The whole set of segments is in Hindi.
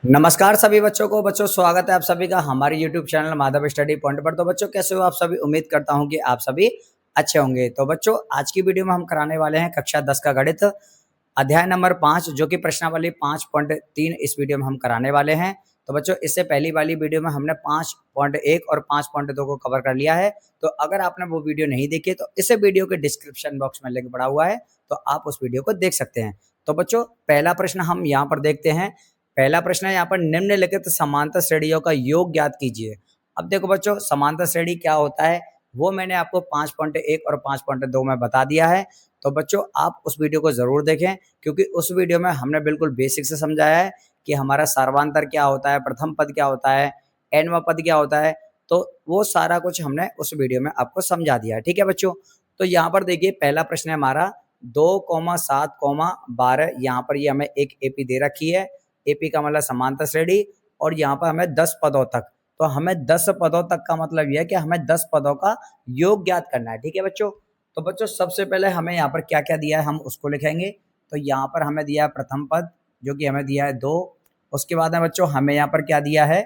नमस्कार सभी बच्चों को। बच्चों, स्वागत है आप सभी का हमारे YouTube channel Madhav study point पर। तो बच्चों, कैसे हो आप सभी? उम्मीद करता हूं कि आप सभी अच्छे होंगे। तो बच्चों, आज की वीडियो में हम कराने वाले हैं कक्षा 10 का गणित अध्याय नंबर 5, जो कि प्रश्नावली 5.3 इस वीडियो में हम कराने वाले हैं। तो बच्चों, इससे पहली वाली वीडियो में हमने 5.1 और 5.2 को कवर कर लिया है। तो अगर आपने वो वीडियो नहीं देखी तो इस वीडियो के डिस्क्रिप्शन बॉक्स में लिंक पड़ा हुआ है, तो आप उस वीडियो को देख सकते हैं। तो बच्चों, पहला प्रश्न हम यहाँ पर देखते हैं। पहला प्रश्न है यहाँ पर, निम्नलिखित समांतर श्रेणियों का योग ज्ञात कीजिए। अब देखो बच्चों, समांतर श्रेणी क्या होता है वो मैंने आपको 5.1 और 5.2 में बता दिया है। तो बच्चों, आप उस वीडियो को जरूर देखें, क्योंकि उस वीडियो में हमने बिल्कुल बेसिक से समझाया है कि हमारा सर्वांतर क्या होता है, प्रथम पद क्या होता है, एनवा पद क्या होता है। तो वो सारा कुछ हमने उस वीडियो में आपको समझा दिया है। ठीक है बच्चों। तो यहाँ पर देखिए, पहला प्रश्न है हमारा 2,7,12। यहाँ पर ये हमें एक एपी दे रखी है। एपी का मतलब समांतर श्रेणी, और यहाँ पर हमें 10 पदों तक। तो हमें 10 पदों तक का मतलब यह है कि हमें 10 पदों का योग ज्ञात करना है। ठीक है बच्चों। तो बच्चों, सबसे पहले हमें यहाँ पर क्या क्या दिया है हम उसको लिखेंगे। तो यहाँ पर हमें दिया है प्रथम पद, जो कि हमें दिया है 2। उसके बाद में बच्चों हमें यहाँ पर क्या दिया है,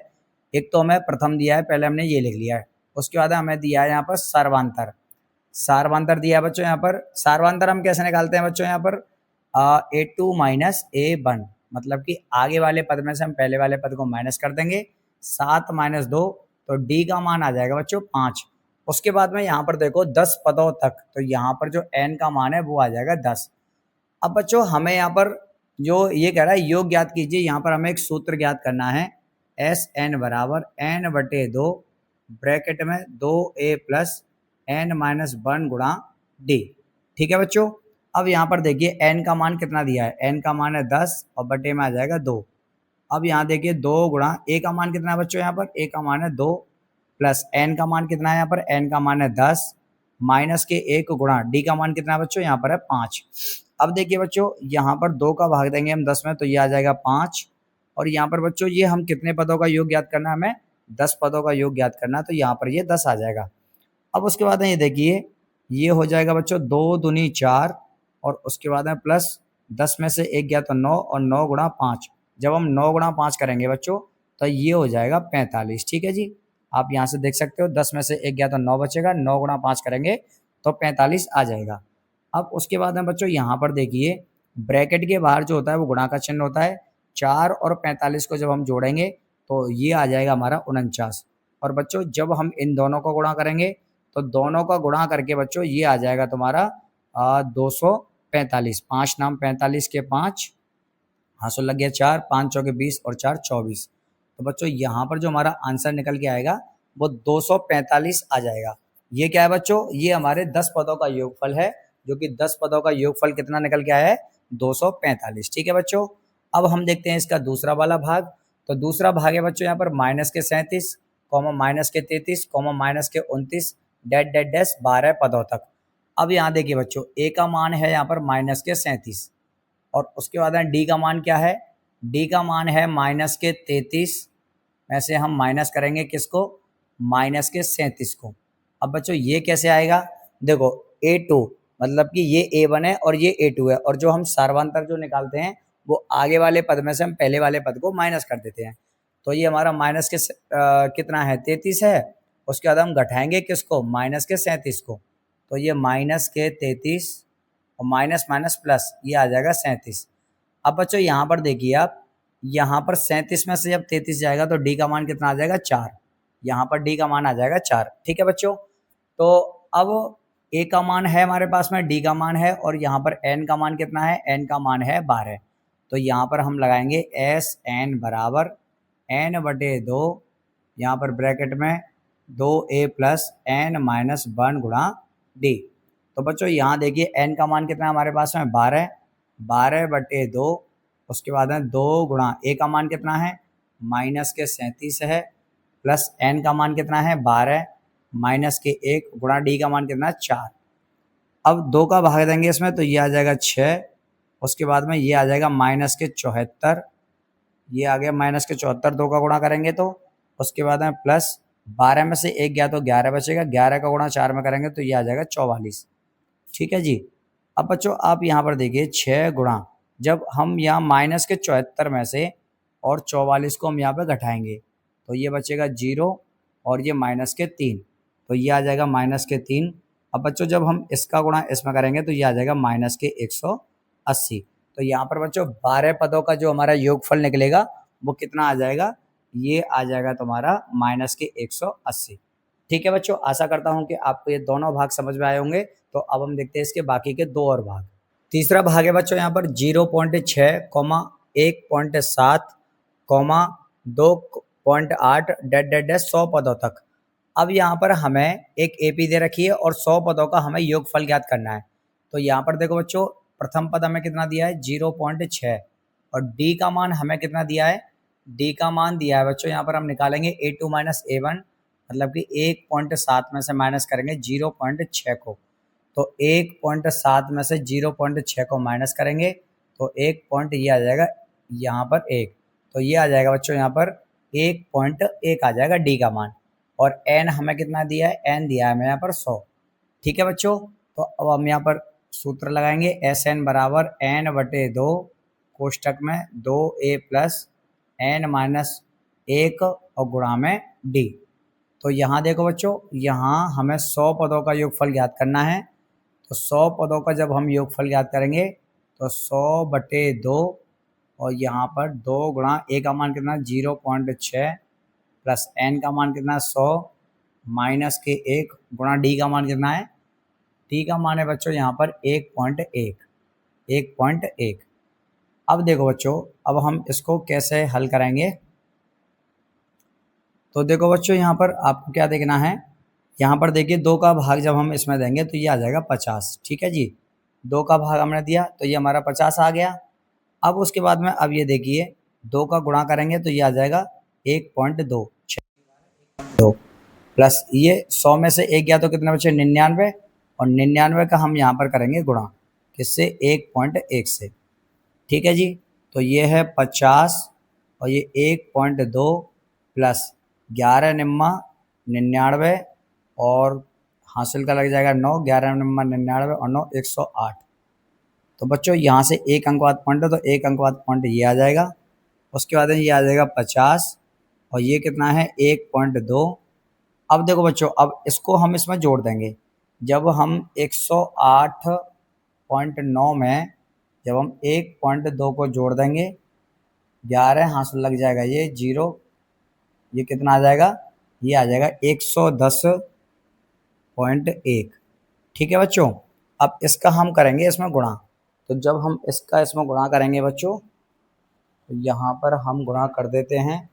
एक तो हमें प्रथम दिया है, पहले हमने ये लिख लिया है। उसके बाद हमें दिया है यहाँ पर सर्वांतर। सारवांतर दिया है बच्चों। यहाँ पर सारवांतर हम कैसे निकालते हैं बच्चों? यहाँ पर A2 माइनस A1, मतलब कि आगे वाले पद में से हम पहले वाले पद को माइनस कर देंगे। 7 माइनस 2, तो D का मान आ जाएगा बच्चों 5। उसके बाद में यहाँ पर देखो 10 पदों तक, तो यहाँ पर जो n का मान है वो आ जाएगा 10। अब बच्चों, हमें यहाँ पर जो ये कह रहा है योग ज्ञात कीजिए, यहाँ पर हमें एक सूत्र ज्ञात करना है। SN बराबर n/2 ब्रैकेट में 2a प्लस n-1 गुणा d। ठीक है बच्चों। अब यहाँ पर देखिए n का मान कितना दिया है, n का मान है 10 और बटे में आ जाएगा 2। अब यहाँ देखिए 2 गुणा a का मान कितना है बच्चों? यहाँ पर a का मान है 2 प्लस n का मान कितना है? यहाँ पर n का मान है 10 माइनस के 1 गुणा d का मान कितना है बच्चों? यहाँ पर है 5। अब देखिए बच्चों, यहाँ पर 2 का भाग देंगे हम 10 में, तो ये आ जाएगा 5। और यहाँ पर बच्चों ये हम कितने पदों का योग ज्ञात करना है? हमें 10 पदों का योग ज्ञात करना है, तो यहाँ पर ये 10 आ जाएगा। अब उसके बाद ये देखिए, ये हो जाएगा बच्चों 2 दूनी 4, और उसके बाद में प्लस 10 में से 1 गया तो 9, और 9 गुणा 5। जब हम 9 गुणा 5 करेंगे बच्चों, तो ये हो जाएगा 45। ठीक है जी। आप यहाँ से देख सकते हो, 10 में से 1 गया तो 9 बचेगा, 9 गुणा 5 करेंगे तो 45 आ जाएगा। अब उसके बाद में बच्चों यहाँ पर देखिए, ब्रैकेट के बाहर जो होता है वो गुणा का चिन्ह होता है। 4 और 45 को जब हम जोड़ेंगे तो ये आ जाएगा हमारा 49। और बच्चों, जब हम इन दोनों को गुणा करेंगे तो दोनों का गुणा करके बच्चों ये आ जाएगा तुम्हारा 245। 5 नाम 45 के 5, हाँसो लग गया 4, 5 चौके 20 और 4 24। तो बच्चों, यहाँ पर जो हमारा आंसर निकल के आएगा वो 245 आ जाएगा। ये क्या है बच्चों? ये हमारे 10 पदों का योगफल है, जो कि 10 पदों का योगफल कितना निकल के आया है? 245। ठीक है बच्चों। अब हम देखते हैं इसका दूसरा वाला भाग। तो दूसरा भाग है बच्चों यहाँ पर माइनस के 37, माइनस के 33, माइनस के 29, डेट डेट डैश 12 पदों तक। अब यहाँ देखिए बच्चों, ए का मान है यहाँ पर माइनस के 37, और उसके बाद डी का मान क्या है? डी का मान है माइनस के 33 में से हम माइनस करेंगे किसको? माइनस के 37 को। अब बच्चों ये कैसे आएगा? देखो, A2 मतलब कि ये A1 है और ये A2 है, और जो हम सर्वांतर जो निकालते हैं वो आगे वाले पद में से हम पहले वाले पद को माइनस कर देते हैं। तो ये हमारा माइनस के कितना है? 33 है। उसके बाद हम घटाएंगे किसको? माइनस के 37 को। तो ये माइनस के 33 और माइनस माइनस प्लस, ये आ जाएगा 37। अब बच्चों यहाँ पर देखिए आप, यहाँ पर 37 में से जब 33 जाएगा तो डी का मान कितना आ जाएगा? 4। यहाँ पर डी का मान आ जाएगा 4। ठीक है बच्चों। तो अब ए का मान है हमारे पास में, डी का मान है, और यहाँ पर एन का मान कितना है? एन का मान है 12। तो यहाँ पर हम लगाएंगे एस एन बराबर n/2, यहाँ पर ब्रैकेट में 2a प्लस n-1 गुणा डी। तो बच्चों यहाँ देखिए n का मान कितना है हमारे पास में? 12। 12/2, उसके बाद में 2 गुणा a का मान कितना है? माइनस के 37 है, प्लस n का मान कितना है? 12 माइनस के 1 गुणा डी का मान कितना है? 4। अब 2 का भाग देंगे इसमें तो ये आ जाएगा 6। उसके बाद में ये आ जाएगा माइनस के 74, ये आ गया माइनस के 74, 2 का गुणा करेंगे तो। उसके बाद में प्लस 12 में से 1 गया तो 11 बचेगा, 11 का गुणा 4 में करेंगे तो ये आ जाएगा 44। ठीक है जी। अब बच्चों आप यहाँ पर देखिए 6 गुणा, जब हम यहाँ माइनस के 74 में से और 44 को हम यहाँ पे घटाएंगे तो ये बचेगा 0 और ये -3, तो ये आ जाएगा -3। अब बच्चों जब हम इसका गुणा इसमें करेंगे तो ये आ जाएगा -180। तो यहाँ पर बच्चों 12 पदों का जो हमारा योगफल निकलेगा वो कितना आ जाएगा, ये आ जाएगा तुम्हारा -180। ठीक है बच्चों, आशा करता हूँ कि आपको ये दोनों भाग समझ में आए होंगे। तो अब हम देखते हैं इसके बाकी के 2 और भाग। तीसरा भाग है बच्चों यहाँ पर 0.6, 1.7, 2.8 डैट डैट डैश 100 पदों तक। अब यहाँ पर हमें एक एपी दे रखी है और 100 पदों का हमें योगफल ज्ञात करना है। तो यहाँ पर देखो बच्चों, प्रथम पद हमें कितना दिया है 0.6 और डी का मान हमें कितना दिया है, डी का मान दिया है बच्चों यहाँ पर हम निकालेंगे A2 - A1, मतलब कि 1.7 में से माइनस करेंगे 0.6 को। तो 1.7 में से 0.6 को माइनस करेंगे तो 1 पॉइंट ये आ जाएगा यहाँ पर 1, तो ये आ जाएगा बच्चों यहाँ पर 1.1 आ जाएगा डी का मान। और एन हमें कितना दिया है, एन दिया है हमें यहाँ पर 100। ठीक है बच्चों, तो अब हम यहाँ पर सूत्र लगाएंगे SN बराबर n/2 कोष्टक में 2a प्लस n-1 और गुणा में d। तो यहाँ देखो बच्चों, यहाँ हमें 100 पदों का योगफल ज्ञात करना है। तो 100 पदों का जब हम योगफल ज्ञात करेंगे तो 100/2 और यहाँ पर 2 गुणा a का मान कितना 0.6 प्लस n का मान कितना 100 -1 गुणा d का मान कितना है, d का मान है बच्चों यहाँ पर 1.1। अब देखो बच्चों, अब हम इसको कैसे हल करेंगे। तो देखो बच्चों, यहाँ पर आपको क्या देखना है, यहाँ पर देखिए 2 का भाग जब हम इसमें देंगे तो ये आ जाएगा 50। ठीक है जी, 2 का भाग हमने दिया तो ये हमारा 50 आ गया। अब उसके बाद में अब ये देखिए 2 का गुणा करेंगे तो ये आ जाएगा 1.2 प्लस ये 100 में से 1 गया तो कितना बचे 99, और 99 का हम यहाँ पर करेंगे गुणा किससे 1.1 से। ठीक है जी, तो ये है 50 और ये 1.2 प्लस 11 निम्मा 99 और हासिल का लग जाएगा 9, 11 निम्मा 99 और 9 108। तो बच्चों यहाँ से एक अंकवाद पॉइंट है तो एक अंकवाद पॉइंट ये आ जाएगा। उसके बाद ये आ जाएगा 50 और ये कितना है 1.2। अब देखो बच्चों, अब इसको हम इसमें जोड़ देंगे। जब हम 108.9 में जब हम 1.2 को जोड़ देंगे 11 हासिल लग जाएगा ये 0, ये कितना आ जाएगा, ये आ जाएगा 110.1। ठीक है बच्चों, अब इसका हम करेंगे इसमें गुणा। तो जब हम इसका इसमें गुणा करेंगे बच्चों, तो यहाँ पर हम गुणा कर देते हैं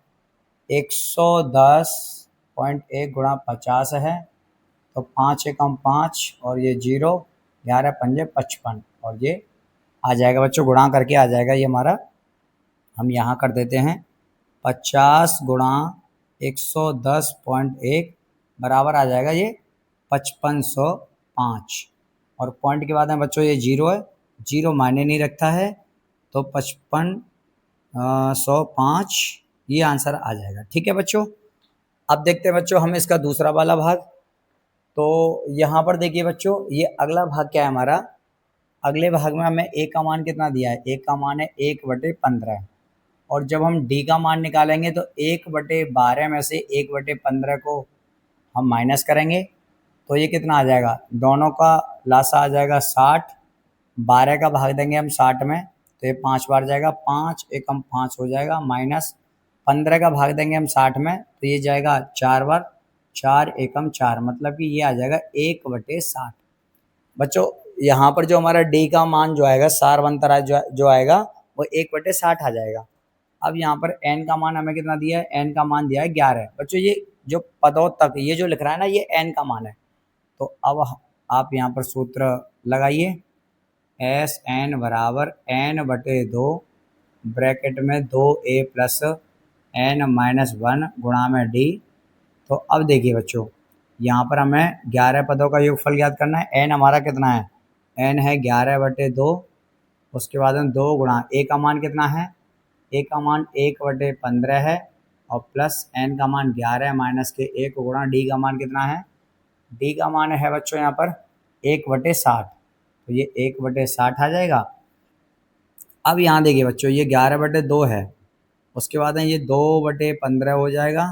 110.1 गुणा 50 है तो 5 एकम 5 और ये 0, 11 पंजे 55 और ये आ जाएगा बच्चों, गुणा करके आ जाएगा ये हमारा। हम यहाँ कर देते हैं 50 गुणा 110.1 बराबर आ जाएगा ये 5505। और पॉइंट के बाद में बच्चों ये 0 है, 0 मायने नहीं रखता है तो 5505 ये आंसर आ जाएगा। ठीक है बच्चों, अब देखते हैं बच्चों हम इसका दूसरा वाला भाग। तो यहाँ पर देखिए बच्चों, ये अगला भाग क्या है हमारा, अगले भाग में हमें a का मान कितना दिया है, a का मान है 1/15 और जब हम d का मान निकालेंगे तो 1/12 में से 1/15 को हम माइनस करेंगे तो ये कितना आ जाएगा, दोनों का लासा आ जाएगा 60, 12 का भाग देंगे हम 60 में तो ये 5 बार जाएगा, 5 एकम 5 हो जाएगा, माइनस 15 का भाग देंगे हम 60 में तो ये जाएगा 4 बार, 4 एकम 4, मतलब कि ये आ जाएगा 1/60। बच्चों यहाँ पर जो हमारा डी का मान जो आएगा सारवंतराय जो आएगा वो 1/60 आ जाएगा। अब यहाँ पर एन का मान हमें कितना दिया है, एन का मान दिया है 11। बच्चों ये जो पदों तक ये जो लिख रहा है ना ये एन का मान है। तो अब आप यहाँ पर सूत्र लगाइए, SN बराबर n/2 ब्रैकेट में 2a प्लस n-1 गुणा में d। तो अब देखिए बच्चों, यहाँ पर हमें 11 पदों का योगफल ज्ञात करना है। n हमारा कितना है, n है 11/2, उसके बाद में 2 गुणा a का मान कितना है, a का मान 1/15 है और प्लस n का मान 11 माइनस के 1 गुणा d का मान कितना है, d का मान है बच्चों यहाँ पर 1/60, तो ये 1/60 आ जाएगा। अब यहाँ देखिए बच्चों, ये 11/2 है, उसके बाद है ये 2/15 हो जाएगा,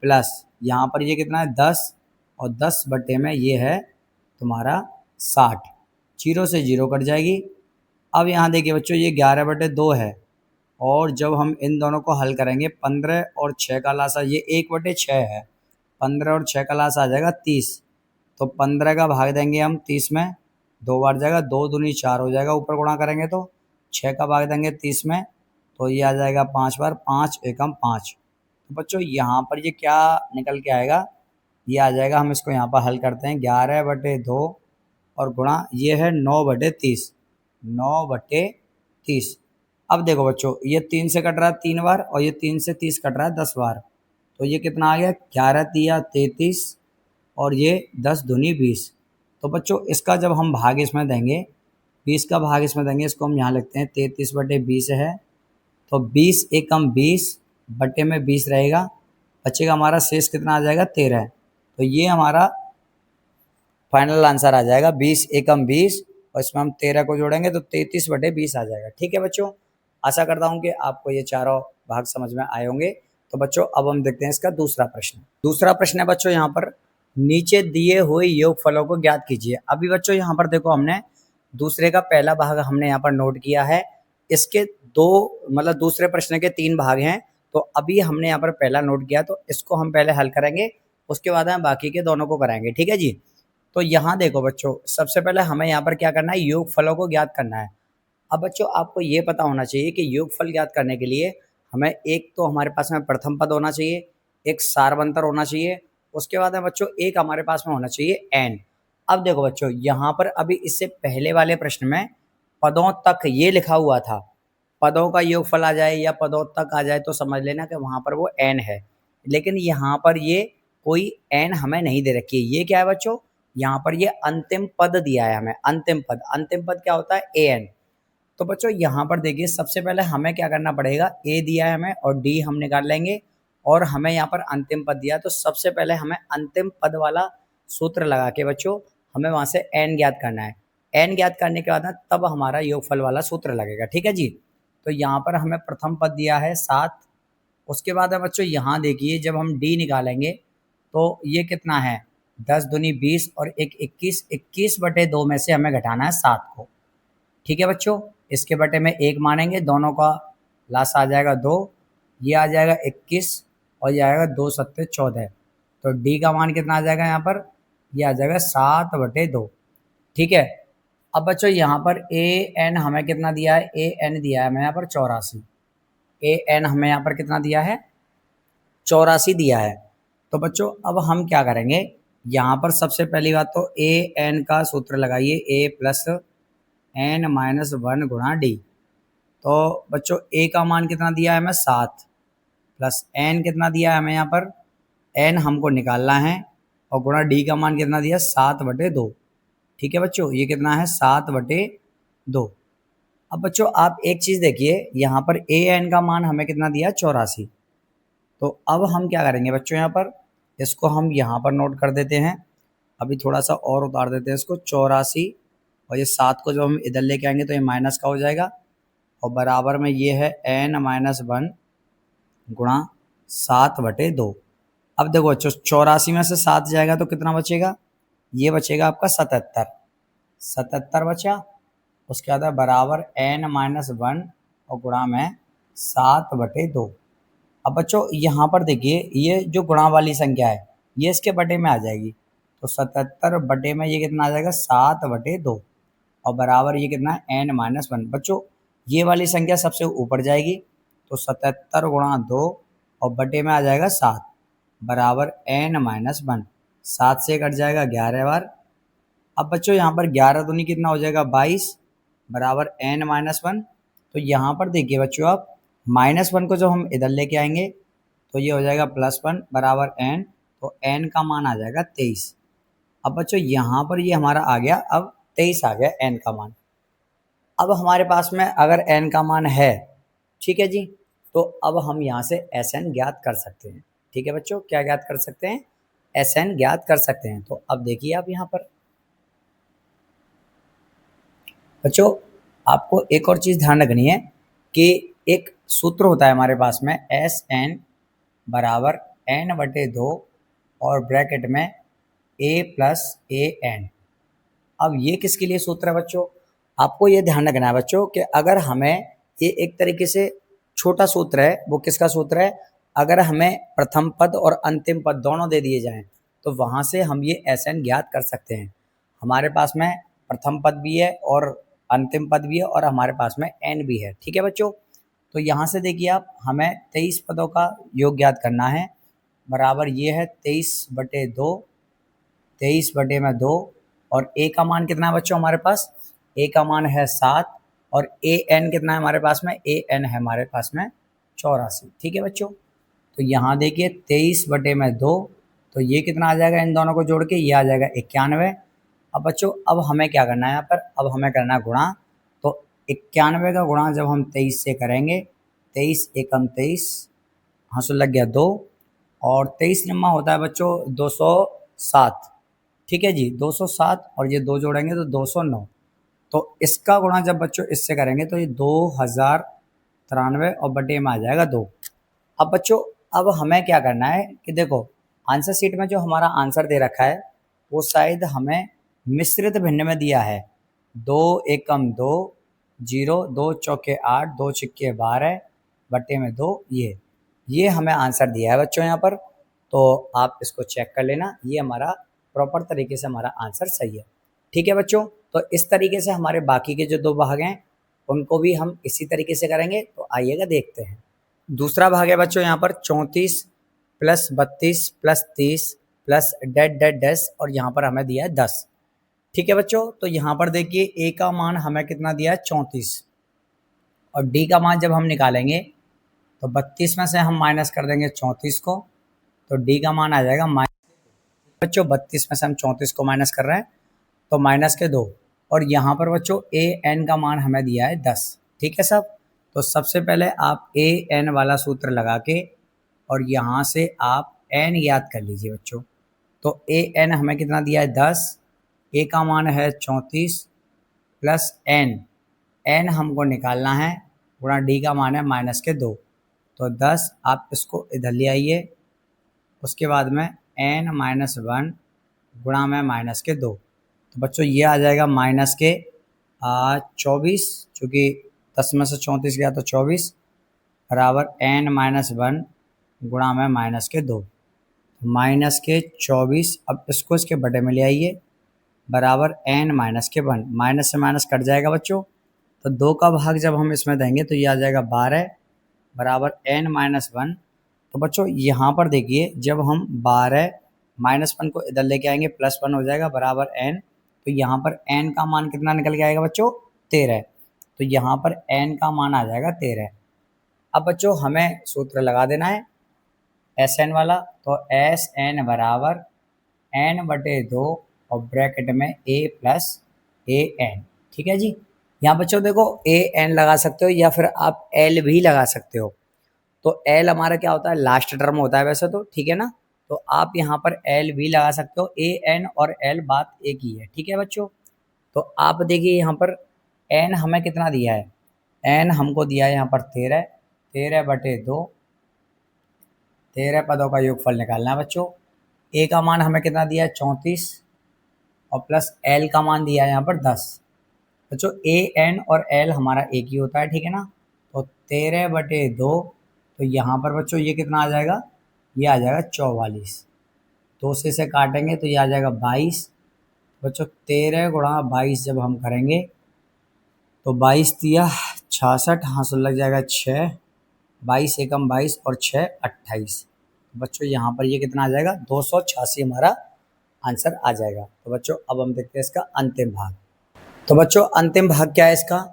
प्लस यहाँ पर ये कितना है 10, और 10 बटे में ये है तुम्हारा 60, जीरो से जीरो कट जाएगी। अब यहाँ देखिए बच्चों ये 11/2 है, और जब हम इन दोनों को हल करेंगे 15 और 6 का लासा, ये 1/6 है, 15 और 6 का लासा आ जाएगा 30, तो 15 का भाग देंगे हम 30 में, 2 बार जाएगा, 2 दूनी 4 हो जाएगा, ऊपर गुणा करेंगे तो 6 का भाग देंगे 30 में, तो ये आ जाएगा 5 बार, 5 एकम 5। तो बच्चों यहाँ पर ये क्या निकल के आएगा, ये आ जाएगा, हम इसको यहाँ पर हल करते हैं, 11/2 और गुणा ये है 9/30, 9/30। अब देखो बच्चों ये 3 से कट रहा है 3 बार, और ये 3 से 30 कट रहा है 10 बार, तो ये कितना आ गया 11 तिया 33, और ये 10 दूनी 20। तो बच्चों इसका जब हम भाग इसमें देंगे, 20 का भाग इसमें देंगे, इसको हम यहाँ लिखते हैं 33/20 है, तो 20 एकम 20 बटे में 20 रहेगा, बचेगा हमारा शेष कितना आ जाएगा 13। तो ये हमारा फाइनल आंसर आ जाएगा 20 एकम 20, और इसमें हम 13 को जोड़ेंगे तो 33/20 आ जाएगा। ठीक है बच्चों, आशा करता हूँ कि आपको ये चारों भाग समझ में आए होंगे। तो बच्चों अब हम देखते हैं इसका दूसरा प्रश्न। दूसरा प्रश्न है बच्चों यहाँ पर, नीचे दिए हुए योगफलों को ज्ञात कीजिए। अभी बच्चों यहाँ पर देखो हमने दूसरे का पहला भाग हमने यहाँ पर नोट किया है, इसके दो मतलब दूसरे प्रश्न के 3 भाग हैं, तो अभी हमने यहाँ पर पहला नोट किया, तो इसको हम पहले हल करेंगे, उसके बाद हम बाकी के दोनों को कराएंगे। ठीक है जी। तो यहाँ देखो बच्चों, सबसे पहले हमें यहाँ पर क्या करना है, योगफलों को ज्ञात करना है। अब बच्चों आपको ये पता होना चाहिए कि योगफल ज्ञात करने के लिए हमें एक तो हमारे पास में प्रथम पद होना चाहिए, एक सारवंतर होना चाहिए, उसके बाद में बच्चों एक हमारे पास में होना चाहिए एन। अब देखो बच्चों यहाँ पर अभी इससे पहले वाले प्रश्न में पदों तक ये लिखा हुआ था, पदों का योगफल आ जाए या पदों तक आ जाए तो समझ लेना कि वहाँ पर वो एन है, लेकिन यहाँ पर ये कोई एन हमें नहीं दे रखी है। ये क्या है बच्चों, यहाँ पर ये अंतिम पद दिया है हमें, अंतिम पद। अंतिम पद क्या होता है, ए एन। तो बच्चों यहाँ पर देखिए सबसे पहले हमें क्या करना पड़ेगा, ए दिया है हमें और डी हम निकाल लेंगे, और हमें यहाँ पर अंतिम पद दिया, तो सबसे पहले हमें अंतिम पद वाला सूत्र लगा के बच्चों हमें वहाँ से एन ज्ञात करना है। एन ज्ञात करने के बाद ना तब हमारा योगफल वाला सूत्र लगेगा। ठीक है जी। तो यहाँ पर हमें प्रथम पद दिया है 7, उसके बाद है बच्चों यहाँ देखिए जब हम डी निकालेंगे तो ये कितना है 10 दूनी 20 और एक 21, 21/2 में से हमें घटाना है 7 को। ठीक है बच्चों, इसके बटे में 1 मानेंगे, दोनों का लास आ जाएगा 2, ये आ जाएगा 21 और ये आएगा 2 सत्ते 14, तो डी का मान कितना आ जाएगा यहाँ पर, ये आ जाएगा 7/2। ठीक है। अब बच्चों यहाँ पर ए एन हमें कितना दिया है, ए एन दिया है हमें यहाँ पर 84, ए एन हमें यहाँ पर कितना दिया है 84 दिया है। तो बच्चों अब हम क्या करेंगे, यहाँ पर सबसे पहली बात तो ए एन का सूत्र लगाइए, ए प्लस एन माइनस 1 गुणा डी। तो बच्चों ए का मान कितना दिया है हमें 7, प्लस एन कितना दिया है हमें यहाँ पर, एन हमको निकालना है, और गुणा डी का मान कितना दिया 7/2। ठीक है बच्चों, ये कितना है 7/2। अब बच्चों आप एक चीज़ देखिए, यहाँ पर ए एन का मान हमें कितना दिया 84। तो अब हम क्या करेंगे बच्चों, यहाँ पर इसको हम यहाँ पर नोट कर देते हैं, अभी थोड़ा सा और उतार देते हैं इसको, 84 और ये 7 को जब हम इधर लेके आएंगे तो ये माइनस का हो जाएगा, और बराबर में ये है n माइनस 1 गुणा 7/2। अब देखो बच्चों 84 में से 7 जाएगा तो कितना बचेगा, ये बचेगा आपका 77, 77 बचा। उसके बाद बराबर n माइनस 1 और गुणा में 7/2। अब बच्चों यहाँ पर देखिए ये जो गुणा वाली संख्या है ये इसके बटे में आ जाएगी, तो 77 बटे में ये कितना आ जाएगा 7/2, और बराबर ये कितना है n माइनस 1। बच्चों ये वाली संख्या सबसे ऊपर जाएगी, तो 77 गुणा 2 और बटे में आ जाएगा 7 बराबर n माइनस 1, 7 से कट जाएगा 11 बार। अब बच्चों यहाँ पर 11 दूनी कितना हो जाएगा 22 बराबर n माइनस 1। तो यहाँ पर देखिए बच्चों आप -1 को जब हम इधर लेके आएंगे तो ये हो जाएगा +1 बराबर n, तो n का मान आ जाएगा 23। अब बच्चों यहाँ पर ये हमारा आ गया, अब 23 आ गया n का मान। अब हमारे पास में अगर n का मान है, ठीक है जी, तो अब हम यहाँ से Sn ज्ञात कर सकते हैं। ठीक है बच्चों, क्या ज्ञात कर सकते हैं, Sn ज्ञात कर सकते हैं। तो अब देखिए आप यहाँ पर बच्चों आपको एक और चीज़ ध्यान रखनी है कि एक सूत्र होता है हमारे पास में एस एन बराबर एन बटे 2 और ब्रैकेट में ए प्लस ए एन। अब ये किसके लिए सूत्र है बच्चों? आपको ये ध्यान रखना है बच्चों कि अगर हमें ये एक तरीके से छोटा सूत्र है, वो किसका सूत्र है? अगर हमें प्रथम पद और अंतिम पद दोनों दे दिए जाएं तो वहाँ से हम ये एस एन ज्ञात कर सकते हैं। हमारे पास में प्रथम पद भी है और अंतिम पद भी है और हमारे पास में एन भी है। ठीक है बच्चों, तो यहाँ से देखिए आप, हमें 23 पदों का योग ज्ञात करना है। बराबर ये है 23 बटे 2, 23 बटे में 2, और ए का मान कितना है बच्चों हमारे पास? ए का मान है 7 और ए एन कितना है हमारे पास में? ए एन है हमारे पास में 84। ठीक है बच्चों, तो यहाँ देखिए 23 बटे में 2, तो ये कितना आ जाएगा इन दोनों को जोड़ के? ये आ जाएगा 91। अब बच्चों अब हमें क्या करना है यहाँ पर? अब हमें करना है गुणा। तो 91 का गुणा जब हम 23 से करेंगे, 23 एकम 23, हासिल लग गया 2, और 23 नम्मा होता है बच्चों 207। ठीक है जी, 207 और ये 2 जोड़ेंगे तो 209। तो इसका गुणा जब बच्चों इससे करेंगे तो ये 2093 और बटे में आ जाएगा 2। अब बच्चों अब हमें क्या करना है कि देखो, आंसर शीट में जो हमारा आंसर दे रखा है वो शायद हमें मिश्रित भिन्न में दिया है। 2 एकम 2, 0, 2 चौके 8, 2 छिक्के 12 बटे में 2, ये हमें आंसर दिया है बच्चों यहाँ पर। तो आप इसको चेक कर लेना, ये हमारा प्रॉपर तरीके से हमारा आंसर सही है। ठीक है बच्चों, तो इस तरीके से हमारे बाकी के जो 2 भाग हैं उनको भी हम इसी तरीके से करेंगे। तो आइएगा देखते हैं। दूसरा भाग है बच्चों यहाँ पर 34 plus 32 plus 30 plus dead dead dash, और यहाँ पर हमें दिया है 10। ठीक है बच्चों, तो यहाँ पर देखिए ए का मान हमें कितना दिया है? 34, और डी का मान जब हम निकालेंगे तो 32 में से हम माइनस कर देंगे 34 को, तो डी का मान आ जाएगा बच्चों 32 में से हम 34 को माइनस कर रहे हैं तो -2, और यहाँ पर बच्चों ए एन का मान हमें दिया है 10। ठीक है सब, तो सबसे पहले आप ए एन वाला सूत्र लगा के और यहाँ से आप एन याद कर लीजिए बच्चों। तो ए एन हमें कितना दिया है? 10, ए का मान है 34 प्लस एन, एन हमको निकालना है, गुणा डी का मान है -2, तो 10। आप इसको इधर ले आइए, उसके बाद में n -1 गुणा में -2, तो बच्चों ये आ जाएगा -24, चूँकि 10 में से 34 गया तो 24 बराबर n -1 गुणा में -2, -24। अब इसको इसके बटे में ले आइए, बराबर n -1, माइनस से माइनस कट जाएगा बच्चों, तो 2 का भाग जब हम इसमें देंगे तो ये आ जाएगा 12 बराबर n -1। तो बच्चों यहाँ पर देखिए, जब हम 12 -1 को इधर लेके आएंगे +1 हो जाएगा बराबर n, तो यहाँ पर n का मान कितना निकल के आएगा बच्चों? 13। तो यहाँ पर n का मान आ जाएगा 13। अब बच्चों हमें सूत्र लगा देना है एस एन वाला, तो एस एन बराबर n बटे 2 और ब्रैकेट में a प्लस ए एन। ठीक है जी, यहाँ बच्चों देखो ए एन लगा सकते हो या फिर आप एल भी लगा सकते हो। तो एल हमारा क्या होता है? लास्ट टर्म होता है वैसे तो, ठीक है ना, तो आप यहाँ पर एल भी लगा सकते हो। ए एन और एल बात एक ही है। ठीक है बच्चों, तो आप देखिए यहाँ पर एन हमें कितना दिया है? एन हमको दिया है यहाँ पर 13, 13 बटे 2, 13 पदों का योगफल निकालना है बच्चों। ए का मान हमें कितना दिया है? 34, और प्लस एल का मान दिया है यहाँ पर 10। बच्चों ए एन और एल हमारा एक ही होता है, ठीक है ना, तो 13 बटे 2, तो यहाँ पर बच्चों ये कितना आ जाएगा? ये आ जाएगा 44। 2 से काटेंगे तो ये आ जाएगा 22। बच्चों 13 गुणा 22 जब हम करेंगे तो 22 दिया 66, हासिल लग जाएगा 6, 22 एकम 22 और 6 28। बच्चों यहाँ पर ये कितना आ जाएगा? 286 हमारा आंसर आ जाएगा। तो बच्चों अब हम देखते हैं इसका अंतिम भाग। तो बच्चों अंतिम भाग क्या है इसका?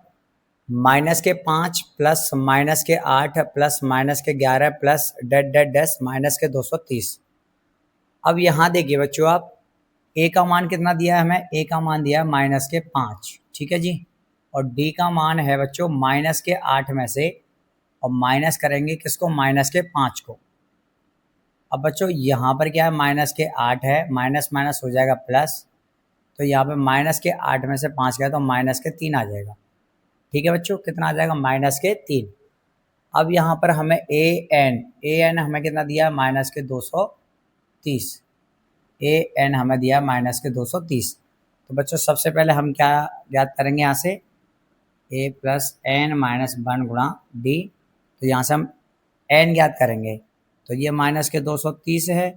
-5 plus -8 plus -11 plus dead dead dash -230। अब यहाँ देखिए बच्चों, आप ए का मान कितना दिया है हमें? ए का मान दिया है -5, ठीक है जी, और डी का मान है बच्चों -8 में से, और माइनस करेंगे किसको? -5 को। अब बच्चों यहाँ पर क्या है? -8 है, माइनस माइनस हो जाएगा प्लस, तो यहाँ पे -8 में से 5 गया तो -3 आ जाएगा। ठीक है बच्चों, कितना आ जाएगा? -3। अब यहाँ पर हमें ए एन हमें कितना दिया है माइनस के 230, ए एन हमें दिया है माइनस के 230। तो बच्चों सबसे पहले हम क्या ज्ञात करेंगे यहाँ से, ए प्लस एन माइनस 1 गुणा डी। तो यहाँ से हम एन ज्ञात करेंगे, तो ये माइनस के 230 है,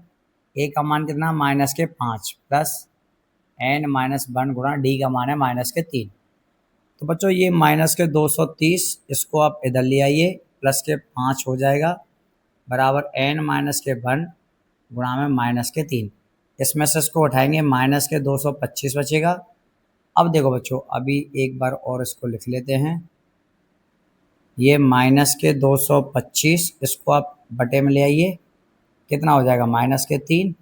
ए का मान कितना माइनस के 5 प्लस एन माइनस 1 गुणा डी का मान है माइनस के 3। तो बच्चों ये माइनस के 230 इसको आप इधर ले आइए, प्लस के 5 हो जाएगा बराबर एन माइनस के 1 गुणा में माइनस के 3। इसमें से इसको उठाएंगे माइनस के 225 बचेगा। अब देखो बच्चों अभी एक बार और इसको लिख लेते हैं, ये माइनस के 225 इसको आप बटे में ले आइए, कितना हो जाएगा माइनस के 3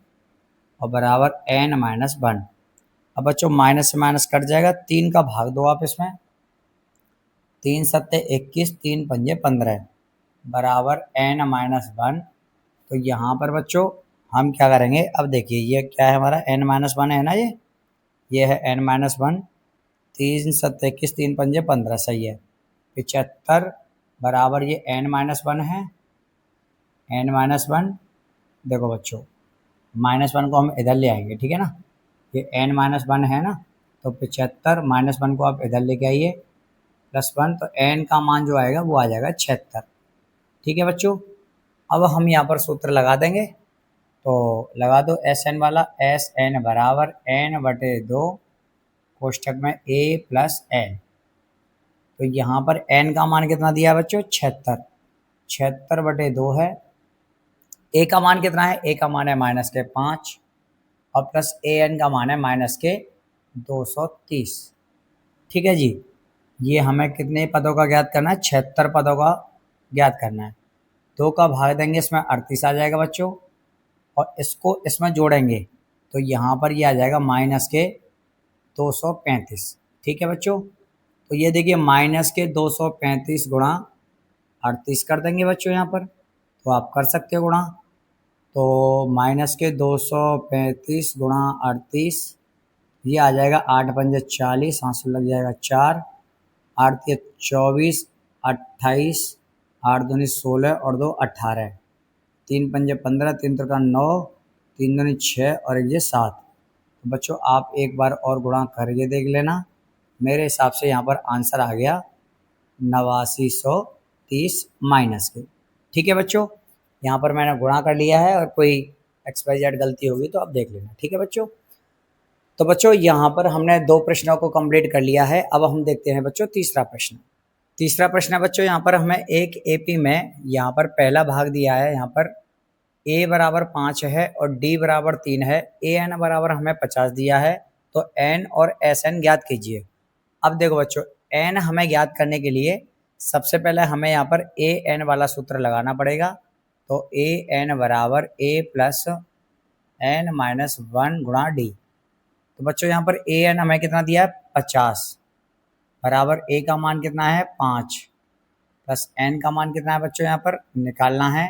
और बराबर एन माइनस 1। अब बच्चों माइनस से माइनस कट जाएगा, 3 का भाग दो आप इसमें, 3 सत्ते 21, 3 पंजे 15 बराबर एन माइनस 1। तो यहाँ पर बच्चों हम क्या करेंगे, अब देखिए ये क्या है हमारा एन माइनस 1 है ना, ये है एन माइनस 1, 3 सत्ते 21, 3 पंजे 15 सही है 75 बराबर ये एन माइनस 1 है, एन माइनस 1। देखो बच्चों माइनस 1 को हम इधर ले आएंगे, ठीक है ना, ये एन माइनस 1 है ना, तो 75 माइनस 1 को आप इधर लेके आइए प्लस 1, तो एन का मान जो आएगा वो आ जाएगा 76। ठीक है बच्चों, अब हम यहाँ पर सूत्र लगा देंगे, तो लगा दो एस एन वाला, एस एन बराबर एन बटे 2 कोष्ठक में ए प्लस एन। तो यहाँ पर एन का मान कितना दिया है बच्चों 76, 76 बटे 2 है, ए का मान कितना है, ए का मान है माइनस के 5 और प्लस ए एन का मान है माइनस के 230। ठीक है जी, ये हमें कितने पदों का ज्ञात करना है, 76 पदों का ज्ञात करना है। 2 का भाग देंगे इसमें 38 आ जाएगा बच्चों, और इसको इसमें जोड़ेंगे तो यहाँ पर ये आ जाएगा माइनस के 235। ठीक है बच्चों, तो ये देखिए माइनस के 235 गुणा 38 कर देंगे बच्चों यहाँ पर, तो आप कर सकते हो गुणा, तो माइनस के 235 गुणा 38 ये आ जाएगा 8 पंजे 40, हाथ से लग जाएगा 4, 8 के 24, 28, 8 दूनी 16 और 2 18, 3 पंजे 15, 3 त्रिका 9, 3 दूनी 6 और 1 ये 7। तो बच्चों आप एक बार और गुणा करके देख लेना, मेरे हिसाब से यहाँ पर आंसर आ गया 8930 माइनस के। ठीक है बच्चों, यहाँ पर मैंने गुणा कर लिया है, और कोई XYZ गलती होगी तो आप देख लेना। ठीक है बच्चों, तो बच्चों यहाँ पर हमने 2 प्रश्नों को कंप्लीट कर लिया है। अब हम देखते हैं बच्चों तीसरा प्रश्न। तीसरा प्रश्न है बच्चों, यहाँ पर हमें एक एपी में यहाँ पर पहला भाग दिया है, यहाँ पर ए बराबर 5 है और डी बराबर 3 है, ए एन बराबर हमें 50 दिया है, तो एन और एस एन ज्ञात कीजिए। अब देखो बच्चों एन हमें ज्ञात करने के लिए सबसे पहले हमें यहाँ पर ए एन वाला सूत्र लगाना पड़ेगा, तो ए एन बराबर ए प्लस एन माइनस 1 गुणा डी। तो बच्चों यहाँ पर ए एन हमें कितना दिया है 50 बराबर ए का मान कितना है 5 प्लस एन का मान कितना है बच्चों यहाँ पर निकालना है,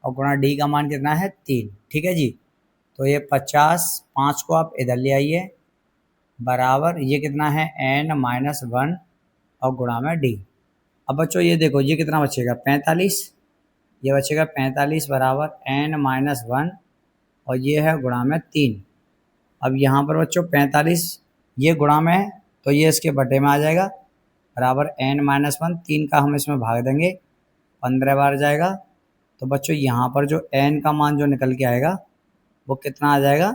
और गुणा डी का मान कितना है 3। ठीक है जी, तो ये 50, 5 को आप इधर ले आइए बराबर ये कितना है एन माइनस 1 और गुणा में डी। अब बच्चों ये देखो ये कितना बचेगा 45, ये बचेगा 45 बराबर एन माइनस 1 और ये है गुणा में 3। अब यहाँ पर बच्चों 45 ये गुणा में है तो ये इसके बटे में आ जाएगा बराबर एन माइनस 1, 3 का हम इसमें भाग देंगे 15 बार जाएगा। तो बच्चों यहाँ पर जो एन का मान जो निकल के आएगा वो कितना आ जाएगा,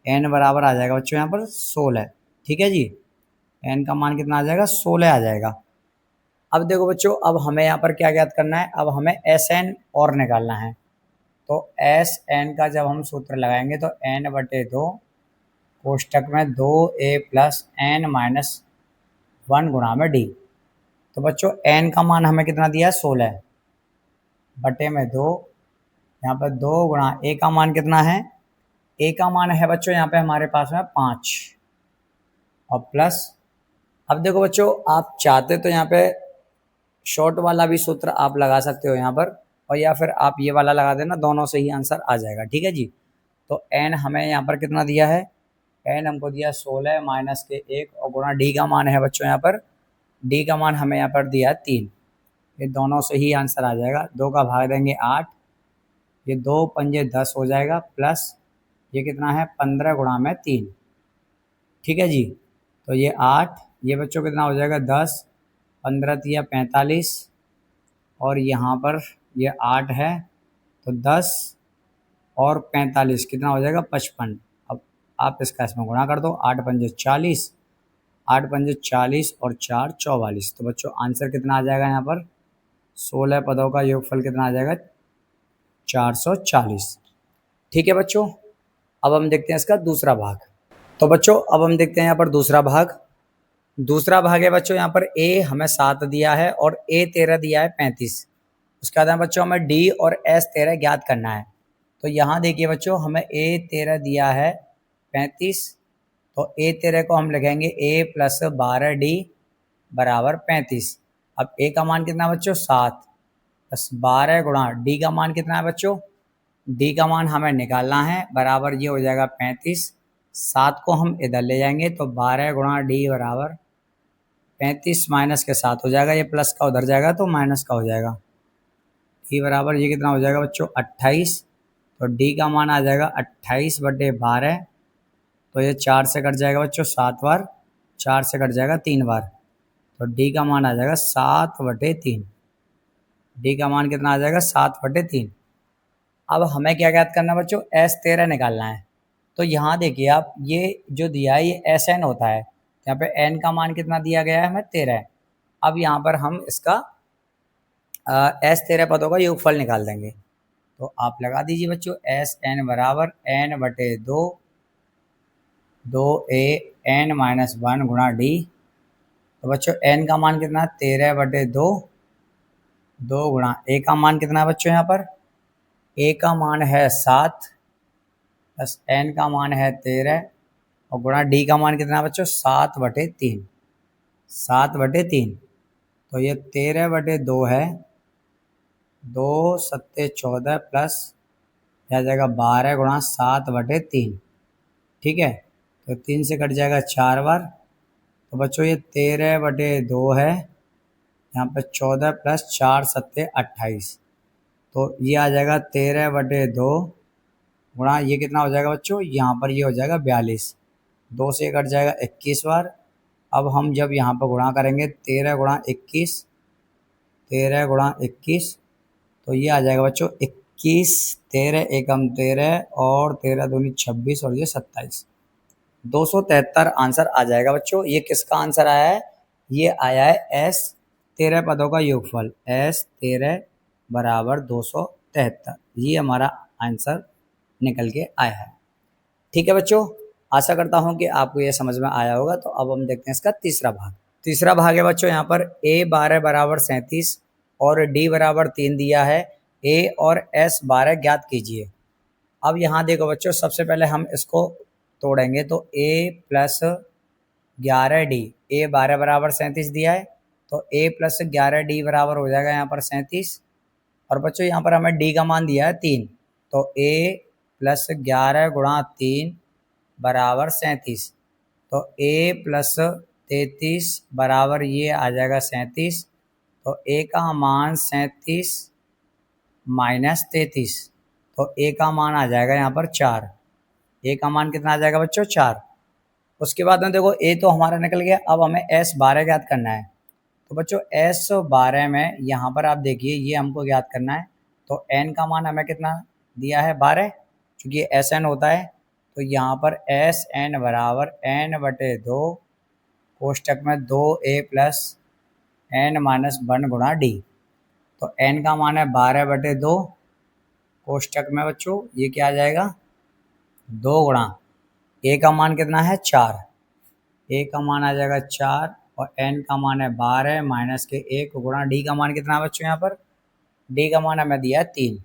एन बराबर आ जाएगा बच्चों यहाँ पर 16। ठीक है जी, एन का मान कितना आ जाएगा 16 आ जाएगा। अब देखो बच्चों अब हमें यहाँ पर क्या ज्ञात करना है, अब हमें एस एन और निकालना है, तो एस एन का जब हम सूत्र लगाएंगे तो एन बटे 2 कोष्ठक में 2a प्लस एन माइनस 1 गुणा में डी। तो बच्चों एन का मान हमें कितना दिया है 16 बटे में 2, यहाँ पर 2 गुणा ए का मान कितना है, ए का मान है बच्चों यहाँ पे हमारे पास में 5 और प्लस, अब देखो बच्चों आप चाहते तो यहाँ पे शॉर्ट वाला भी सूत्र आप लगा सकते हो यहाँ पर, और या फिर आप ये वाला लगा देना, दोनों से ही आंसर आ जाएगा। ठीक है जी, तो एन हमें यहाँ पर कितना दिया है, एन हमको दिया 16 माइनस के 1 और गुणा डी का मान है बच्चों यहाँ पर, डी का मान हमें यहाँ पर दिया 3, ये दोनों से ही आंसर आ जाएगा। 2 का भाग देंगे 8, ये 2 पंजे 10 हो जाएगा, प्लस ये कितना है 15 गुणा में 3। ठीक है जी, तो ये 8, ये बच्चों कितना हो जाएगा 10, 15 तिया 45, और यहाँ पर ये 8 है तो 10 और 45 कितना हो जाएगा 55। अब आप इसका इसमें गुणा कर दो, 8 पंजे 40, 8 पंजे 40 और 4 44। तो बच्चों आंसर कितना आ जाएगा यहाँ पर, 16 पदों का योगफल कितना आ जाएगा 440। ठीक है बच्चों, अब हम देखते हैं इसका दूसरा भाग। तो बच्चों अब हम देखते हैं यहाँ पर दूसरा भाग। दूसरा भाग है बच्चों, यहाँ पर a हमें 7 दिया है और a 13 दिया है 35। उसके बाद बच्चों हमें d और s 13 ज्ञात करना है। तो यहाँ देखिए बच्चों, हमें a 13 दिया है 35, तो a 13 को हम लिखेंगे a प्लस 12d बराबर 35। अब a का मान कितना है बच्चों 7, बस 12 गुणा d का मान कितना है बच्चों, d का मान हमें निकालना है, बराबर ये हो जाएगा 35। 7 को हम इधर ले जाएंगे तो 12 गुणा d बराबर 35 माइनस के 7 हो जाएगा, ये प्लस का उधर जाएगा तो माइनस का हो जाएगा। d बराबर ये कितना हो जाएगा बच्चों 28, तो d का मान आ जाएगा 28/12, तो ये 4 से कट जाएगा बच्चों 7 बार, 4 से कट जाएगा 3 बार, तो d का मान आ जाएगा 7/3। d का मान कितना आ जाएगा 7/3। अब हमें क्या ज्ञात करना है बच्चों, S13 निकालना है। तो यहाँ देखिए आप, ये जो दिया है ये SN होता है, यहाँ पे n का मान कितना दिया गया है हमें 13। अब यहाँ पर हम इसका S13 पदों का योगफल निकाल देंगे। तो आप लगा दीजिए बच्चों, SN बराबर n/2, 2a n-1 गुणा d। तो बच्चों n का मान कितना है 13/2, 2 गुणा a का मान कितना है बच्चों, यहाँ पर a का मान है 7 प्लस n का मान है 13 और गुणा d का मान कितना है बच्चों 7/3, 7/3। तो ये 13/2 है, 2 सत्ते 14 प्लस यह जाएगा 12 गुणा 7/3। ठीक है, तो 3 से कट जाएगा 4 बार, तो बच्चों ये 13/2 है, यहाँ पे 14 प्लस 4 सत्ते 28, तो ये आ जाएगा 13/2 गुणा ये कितना हो जाएगा बच्चों, यहाँ पर ये हो जाएगा 42, 2 से कट जाएगा 21 बार। अब हम जब यहाँ पर गुणा करेंगे 13 गुणा 21, 13 गुणा 21, तो ये आ जाएगा बच्चों 21, 13 एकम 13 और 13 दूनी 26 और ये 27, 273 आंसर आ जाएगा बच्चों। ये किसका आंसर आया है, ये आया है S13 पदों का योगफल, S13 बराबर 273, ये हमारा आंसर निकल के आया है। ठीक है बच्चों, आशा करता हूँ कि आपको ये समझ में आया होगा। तो अब हम देखते हैं इसका तीसरा भाग। तीसरा भाग है बच्चों, यहाँ पर A12 बराबर 37 और D बराबर 3 दिया है, A और S12 ज्ञात कीजिए। अब यहाँ देखो बच्चों, सबसे पहले हम इसको तोड़ेंगे तो A प्लस 11D, A12 बराबर 37 दिया है तो A प्लस 11D बराबर हो जाएगा यहाँ पर 37, और बच्चों यहाँ पर हमें D का मान दिया है 3, तो A प्लस 11 गुणा 3 बराबर 37, तो A प्लस 33 बराबर ये आ जाएगा 37, तो A का मान 37 माइनस 33, तो A का मान आ जाएगा यहाँ पर 4। A का मान कितना आ जाएगा बच्चों 4। उसके बाद में देखो A तो हमारा निकल गया, अब हमें S12 ज्ञात करना है। तो बच्चों S12 में यहाँ पर आप देखिए, ये हमको ज्ञात करना है, तो n का मान हमें कितना दिया है 12, क्योंकि Sn होता है, तो यहाँ पर Sn बराबर n/2 कोष्टक में 2a प्लस n-1 गुणा d। तो n का मान है 12/2 कोष्टक में बच्चों ये क्या आ जाएगा 2 गुणा a का मान कितना है 4, a का मान आ जाएगा 4 और n का मान है 12 माइनस के 1 गुणा d का मान कितना है बच्चों, यहाँ पर d का मान हमें दिया है 3,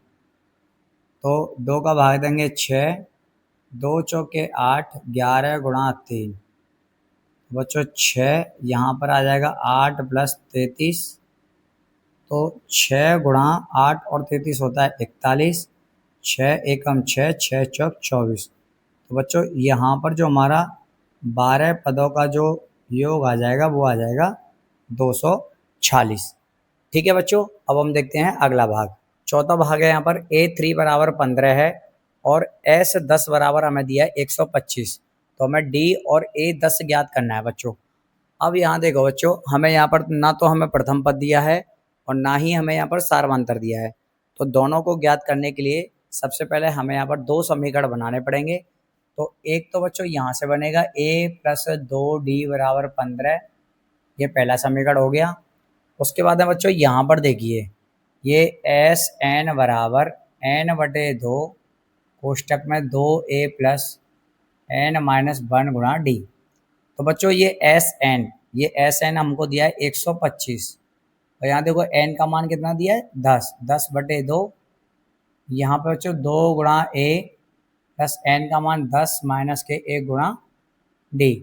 तो 2 का भाग देंगे 6, 2 चौके 8, 11 गुणा 3, बच्चों 6 यहाँ पर आ जाएगा 8 प्लस 33, तो 6 गुणा 8 और 33 होता है 41, 6 एकम 6, 6 चौक 24। तो बच्चों यहाँ पर जो हमारा 12 पदों का जो योग आ जाएगा वो आ जाएगा 246। ठीक है बच्चों, अब हम देखते हैं अगला भाग। चौथा भाग है यहाँ पर A3 बराबर 15 है और S10 बराबर हमें दिया है 125। तो हमें D और A10 ज्ञात करना है बच्चों। अब यहाँ देखो बच्चों, हमें यहाँ पर ना तो हमें प्रथम पद दिया है और ना ही हमें यहाँ पर सार्वंतर दिया है। तो दोनों को ज्ञात करने के लिए सबसे पहले हमें यहाँ पर दो समीकरण बनाने पड़ेंगे। तो एक तो बच्चों यहाँ से बनेगा A प्लस 2D बराबर 15, ये पहला समीकरण हो गया। उसके बाद में बच्चों यहाँ पर देखिए, ये एस एन बराबर एन बटे 2 कोष्टक में 2A प्लस एन माइनस 1 गुणा डी। तो बच्चों ये एस एन हमको दिया है 125 और यहाँ देखो एन का मान कितना दिया है 10 बटे 2। यहाँ पर बच्चों 2 गुणा ए प्लस एन का मान 10 माइनस के 1 गुणा डी।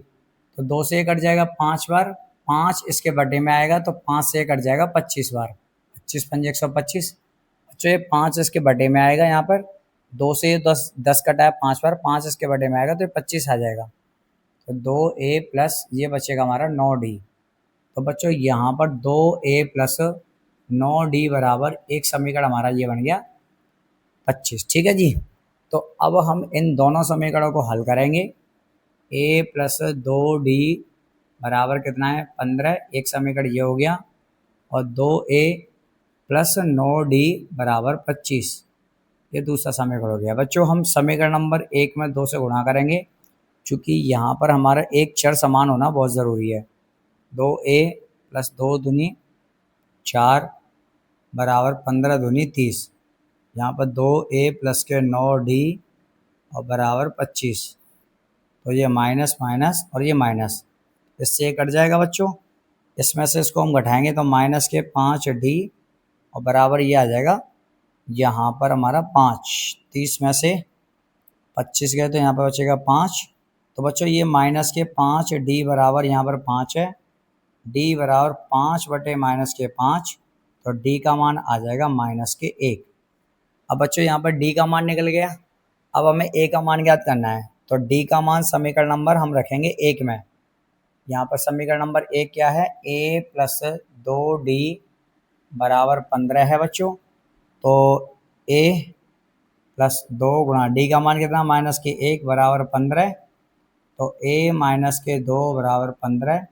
तो 2 से कट जाएगा 5 बार, 5 इसके बटे में आएगा तो 5 से कट जाएगा 25 बार, 25 पंजे 125। बच्चों ये 5 इसके बटे में आएगा, यहाँ पर 2 से 10 कटा है 5 बार, 5 इसके बटे में आएगा तो ये 25 आ जाएगा। तो 2A प्लस ये बचेगा हमारा 9D। तो बच्चों यहाँ पर 2A प्लस 9D बराबर एक समीकरण हमारा ये बन गया 25। ठीक है जी, तो अब हम इन दोनों समीकरणों को हल करेंगे। A प्लस 2D बराबर कितना है 15, एक समीकरण ये हो गया, और 2A प्लस 9D बराबर 25, ये दूसरा समीकरण हो गया। बच्चों हम समीकरण नंबर 1 में 2 से गुणा करेंगे, क्योंकि यहाँ पर हमारा एक चर समान होना बहुत ज़रूरी है। 2A प्लस 2 दूनी 4 बराबर 15 दूनी 30, यहाँ पर 2A प्लस के 9D और बराबर 25। तो ये माइनस माइनस और ये माइनस, इससे ये कट जाएगा बच्चों। इसमें से इसको हम घटाएंगे तो माइनस के 5D और बराबर ये आ जाएगा यहाँ पर हमारा 5। 30 में से 25 गए तो यहाँ पर बचेगा 5। तो बच्चों ये माइनस के 5D बराबर यहाँ पर 5 है, D बराबर 5 बटे माइनस के 5, तो D का मान आ जाएगा माइनस के 1। अब बच्चों यहाँ पर D का मान निकल गया, अब हमें A का मान ज्ञात करना है। तो D का मान समीकरण नंबर हम रखेंगे 1 में। यहाँ पर समीकरण नंबर 1 क्या है, A प्लस 2D बराबर 15 है बच्चों। तो A प्लस 2 गुणा D का मान कितना माइनस के 1 बराबर 15, तो A माइनस के 2 बराबर 15,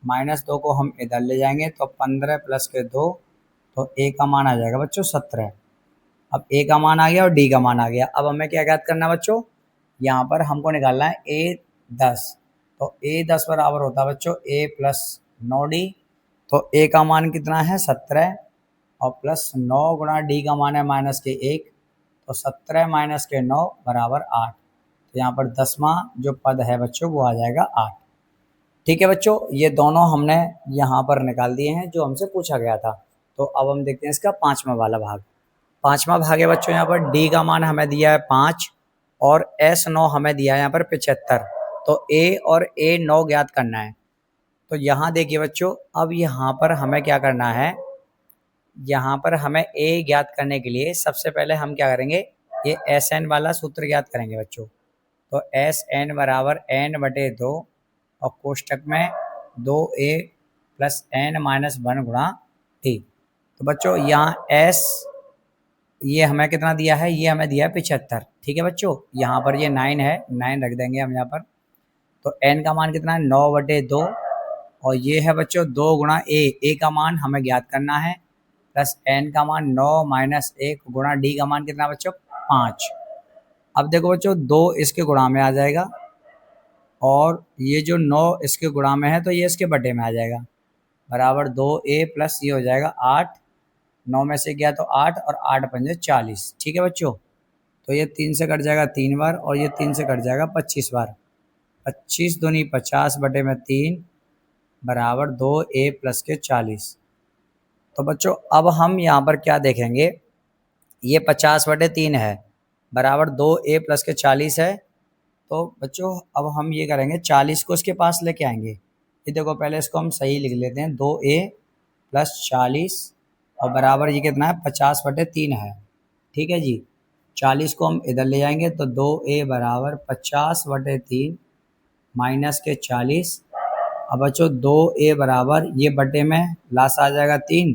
माइनस 2 को हम इधर ले जाएंगे तो 15 प्लस के 2, तो A का मान आ जाएगा बच्चों 17। अब A का मान आ गया और D का मान आ गया। अब हमें क्या ज्ञात करना है बच्चों, यहाँ पर हमको निकालना है A10। तो A10 बराबर होता है बच्चों A प्लस 9D। तो A का मान कितना है 17 और प्लस 9 गुणा D का मान है माइनस के 1, तो 17 माइनस के 9 बराबर 8। तो यहाँ पर 10वां जो पद है बच्चों वो आ जाएगा 8। ठीक है बच्चों, ये दोनों हमने यहाँ पर निकाल दिए हैं जो हमसे पूछा गया था। तो अब हम देखते हैं इसका 5वां वाला भाग। 5वां भाग है बच्चों, यहाँ पर D का मान हमें दिया है 5 और S9 हमें दिया है यहाँ पर 75। तो A और A9 ज्ञात करना है। तो यहाँ देखिए बच्चों, अब यहाँ पर हमें क्या करना है, यहाँ पर हमें A ज्ञात करने के लिए सबसे पहले हम क्या करेंगे, ये SN वाला सूत्र ज्ञात करेंगे बच्चों। तो SN बराबर N बटे 2 और कोष्टक में 2A प्लस N माइनस 1 गुणा T। तो बच्चों यहाँ S ये हमें कितना दिया है, ये हमें दिया है 75। ठीक है बच्चों, यहाँ पर ये 9 है, 9 रख देंगे हम यहाँ पर। तो N का मान कितना है 9 बटे 2 और ये है बच्चों 2 गुणा A का मान हमें ज्ञात करना है, प्लस N का मान 9 माइनस 1 गुणा D का मान कितना बच्चों 5। अब देखो बच्चों 2 इसके गुणा में आ जाएगा और ये जो 9 इसके गुणा में है तो ये इसके बटे में आ जाएगा, बराबर 2A प्लस ये हो जाएगा 8, 9 में से गया तो 8 और 8 पंजे 40। ठीक है बच्चों, तो ये 3 से कट जाएगा 3 बार और ये 3 से कट जाएगा 25 बार, 25 दूनी 50 बटे में 3 बराबर 2A प्लस के 40। तो बच्चों अब हम यहाँ पर क्या देखेंगे, ये 50 बटे 3 है बराबर 2A प्लस के 40 है। तो बच्चों अब हम ये करेंगे 40 को इसके पास लेके आएंगे। ये देखो पहले इसको हम सही लिख लेते हैं, 2A प्लस 40 और बराबर ये कितना है 50 बटे 3 है। ठीक है जी, 40 को हम इधर ले जाएंगे तो 2A बराबर 50 बटे 3 माइनस के 40। अब बच्चों 2A बराबर ये बटे में लास्ट आ जाएगा 3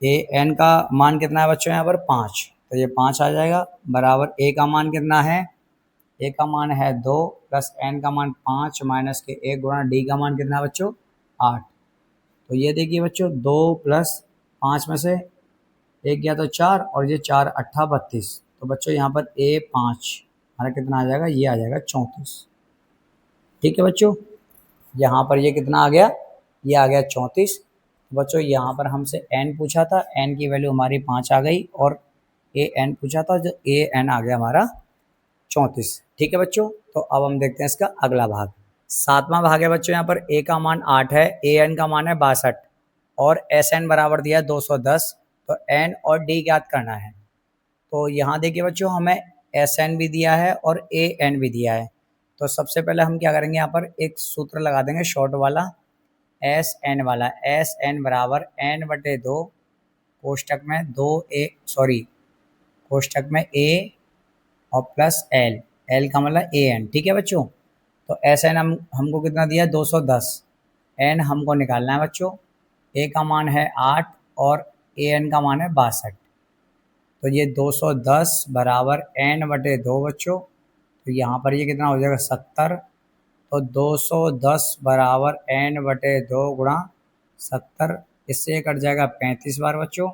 ए एन का मान कितना है बच्चों यहाँ पर 5, तो ये 5 आ जाएगा बराबर ए का मान कितना है, ए का मान है 2 प्लस एन का मान 5 माइनस के 1 गुणा डी का मान कितना है बच्चों 8। तो ये देखिए बच्चों 2 प्लस 5 में से एक गया तो 4 और ये 4 अट्ठा 32। तो बच्चों यहाँ पर ए 5 हमारा कितना आ जाएगा, ये आ जाएगा 34। ठीक है बच्चों, यहाँ पर ये कितना आ गया, ये आ गया 34। बच्चों यहाँ पर हमसे n पूछा था, n की वैल्यू हमारी 5 आ गई और ए एन पूछा था, जो ए एन आ गया हमारा 34। ठीक है बच्चों, तो अब हम देखते हैं इसका अगला भाग। 7वां भाग है बच्चों, यहाँ पर ए का मान 8 है, ए एन का मान है 62 और एस एन बराबर दिया है 210। तो एन और डी ज्ञात करना है। तो यहाँ देखिए बच्चों हमें एस एन भी दिया है और ए एन भी दिया है। तो सबसे पहले हम क्या करेंगे, यहाँ पर एक सूत्र लगा देंगे शॉर्ट वाला, एस एन वाला। एस एन बराबर एन बटे 2 कोष्टक में 2 कोष्टक में ए और प्लस एल, एल का मतलब ए एन। ठीक है बच्चों, तो एस एन हमको कितना दिया है 210, एन हमको निकालना है बच्चों। ए का मान है 8 और ए एन का मान है 62। तो ये 210 बराबर एन बटे 2 बच्चों, तो यहाँ पर ये कितना हो जाएगा 70। तो 210 बराबर एन बटे 2 गुणा 70, इससे ये कट जाएगा 35 बार बच्चों।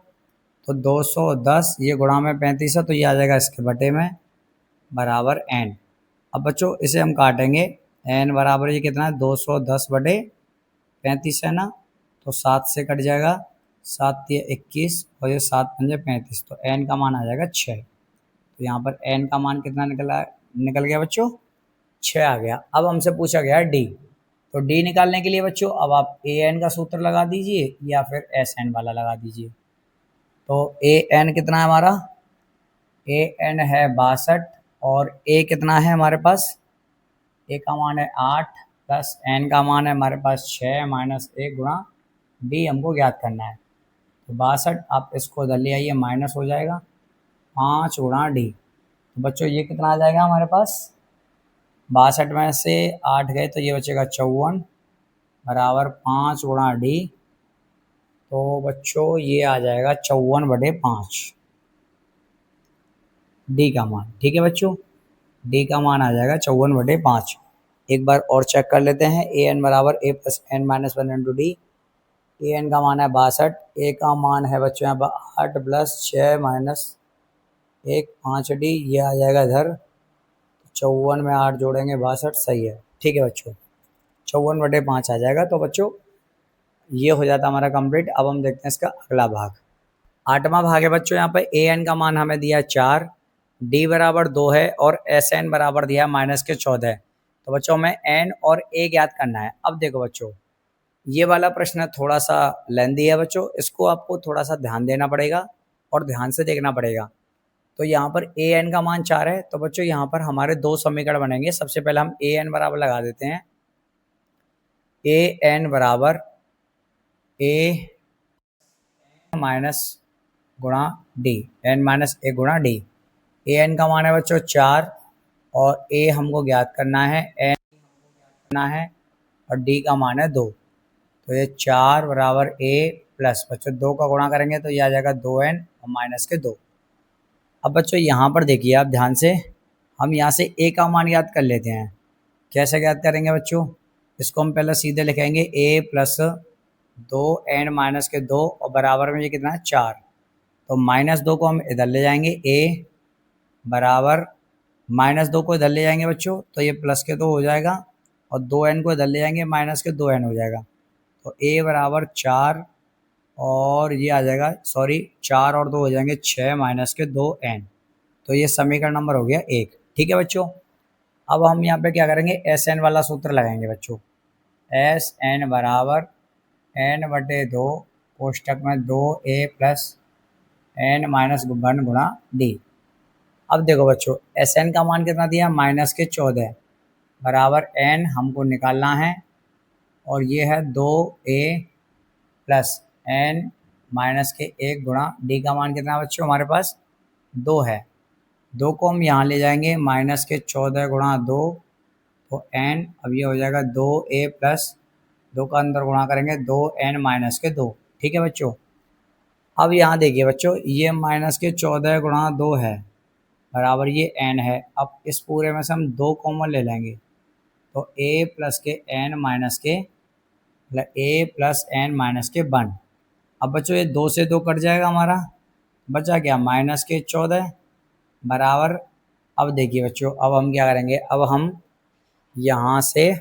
तो 210 ये गुणा में 35 है, तो ये आ जाएगा इसके बटे में बराबर एन। अब बच्चों इसे हम काटेंगे, एन बराबर ये कितना है 210 बटे 35 है ना, तो 7 से कट जाएगा, 7 ये 21 और ये 7 पंजे 35, तो एन का मान आ जाएगा 6। तो यहाँ पर एन का मान कितना निकल गया बच्चों, 6 आ गया। अब हमसे पूछा गया डी, तो डी निकालने के लिए बच्चों अब आप ए एन का सूत्र लगा दीजिए या फिर एस एन वाला लगा दीजिए। तो ए एन कितना है हमारा, ए एन है 62 और ए कितना है हमारे पास, ए का मान है 8 प्लस एन का मान है हमारे पास 6 माइनस 1 गुणा डी हमको ज्ञात करना है। तो 62 आप इसको इधर ले आइए, माइनस हो जाएगा 5 गुणा डी। तो बच्चों ये कितना आ जाएगा हमारे पास, 62 में से 8 गए तो ये बचेगा 54 बराबर 5 गुणा डी। तो बच्चों ये आ जाएगा 54 बटे 5 डी का मान। ठीक है बच्चों, डी का मान आ जाएगा 54 बटे 5। एक बार और चेक कर लेते हैं, ए एन बराबर a plus n minus 1 into d. A n का मान है 62, ए का मान है बच्चों यहाँ पर 8 प्लस 6 माइनस 1 5 डी, ये आ जाएगा इधर 54 में 8 जोड़ेंगे 62, सही है। ठीक है बच्चों, 54 बटे 5 आ जाएगा। तो बच्चों ये हो जाता हमारा कंप्लीट। अब हम देखते हैं इसका अगला भाग। 8वां भाग है बच्चों, यहाँ पर ए एन का मान हमें दिया 4, डी बराबर 2 है और एस एन बराबर दिया माइनस के 14। तो बच्चों हमें एन और ए ज्ञात करना है। अब देखो बच्चों ये वाला प्रश्न थोड़ा सा लेंदी है बच्चों, इसको आपको थोड़ा सा ध्यान देना पड़ेगा और ध्यान से देखना पड़ेगा। तो यहाँ पर ए एन का मान 4 है, तो बच्चों यहाँ पर हमारे 2 समीकरण बनेंगे। सबसे पहले हम ए एन बराबर लगा देते हैं, ए एन बराबर ए माइनस गुणा डी, एन माइनस ए गुणा डी। ए एन का मान है बच्चों 4 और ए हमको ज्ञात करना है, एन करना है और डी का मान है 2। तो ये 4 बराबर ए प्लस बच्चों 2 का गुणा करेंगे तो ये आ जाएगा 2n और माइनस के 2। अब बच्चों यहाँ पर देखिए आप ध्यान से, हम यहाँ से ए का मान याद कर लेते हैं। कैसे याद करेंगे बच्चों, इसको हम पहले सीधे लिखेंगे ए प्लस 2n माइनस के 2 और बराबर में ये कितना है 4। तो माइनस 2 को हम इधर ले जाएंगे, ए बराबर माइनस 2 को इधर ले जाएंगे बच्चों तो ये प्लस के 2 हो जाएगा और 2n को इधर ले जाएंगे माइनस के 2n हो जाएगा। तो a बराबर 4 और ये आ जाएगा 4 और 2 हो जाएंगे 6 माइनस के 2n। तो ये समीकरण नंबर हो गया 1। ठीक है बच्चों, अब हम यहाँ पे क्या करेंगे, एस एन वाला सूत्र लगाएंगे बच्चों। एस एन बराबर n बटे 2 कोष्टक में 2a प्लस n माइनस 1 गुणा डी। अब देखो बच्चों एस एन का मान कितना दिया, माइनस के 14 बराबर n हमको निकालना है और ये है 2a प्लस n माइनस के 1 गुणा डी का मान कितना बच्चों हमारे पास 2 है। 2 को हम यहाँ ले जाएंगे माइनस के 14 गुणा 2 तो n, अब ये हो जाएगा 2a प्लस 2 का अंदर गुणा करेंगे 2n माइनस के 2। ठीक है बच्चों, अब यहाँ देखिए बच्चों, ये माइनस के 14 गुणा 2 है बराबर ये n है। अब इस पूरे में से हम 2 कॉमन ले लेंगे, तो a प्लस के n माइनस के a प्लस n माइनस के 1। अब बच्चों ये 2 से 2 कट जाएगा हमारा, बचा क्या माइनस के 14 बराबर। अब देखिए बच्चों, अब हम क्या करेंगे, अब हम यहाँ से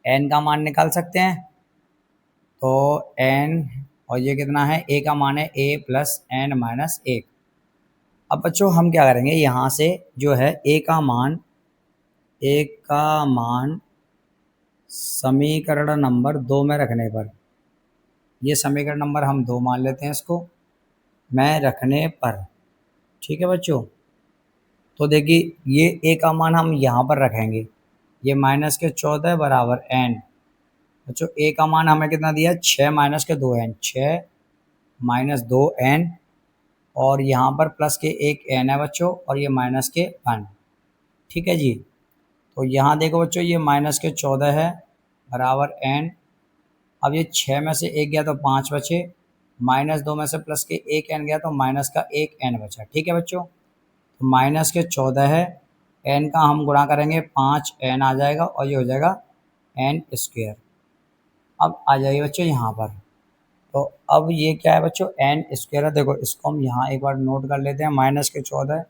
n का मान निकाल सकते हैं। तो n और ये कितना है, a का मान है a प्लस n माइनस 1। अब बच्चों हम क्या करेंगे, यहाँ से जो है a का मान समीकरण नंबर 2 में रखने पर, ये समीकरण नंबर हम 2 मान लेते हैं इसको, में रखने पर, ठीक है बच्चों। तो देखिए ये a का मान हम यहाँ पर रखेंगे, ये माइनस के 14 बराबर n। बच्चों a का मान हमें कितना दिया है, 6 माइनस के 2n, 6 माइनस 2n, और यहाँ पर प्लस के एक n है बच्चों, और ये माइनस के 1, ठीक है जी। तो यहाँ देखो बच्चों, ये माइनस के 14 है बराबर n। अब ये 6 में से 1 गया तो 5 बचे, माइनस 2 में से प्लस के एक n गया तो माइनस का एक n बचा, ठीक है बच्चों। तो माइनस के 14 है, n का हम गुणा करेंगे 5n आ जाएगा, और ये हो जाएगा n स्क्वायर। अब आ जाइए बच्चों यहाँ पर, तो अब ये क्या है बच्चों, n स्क्वायर है। देखो इसको हम यहाँ एक बार नोट कर लेते हैं, माइनस के 14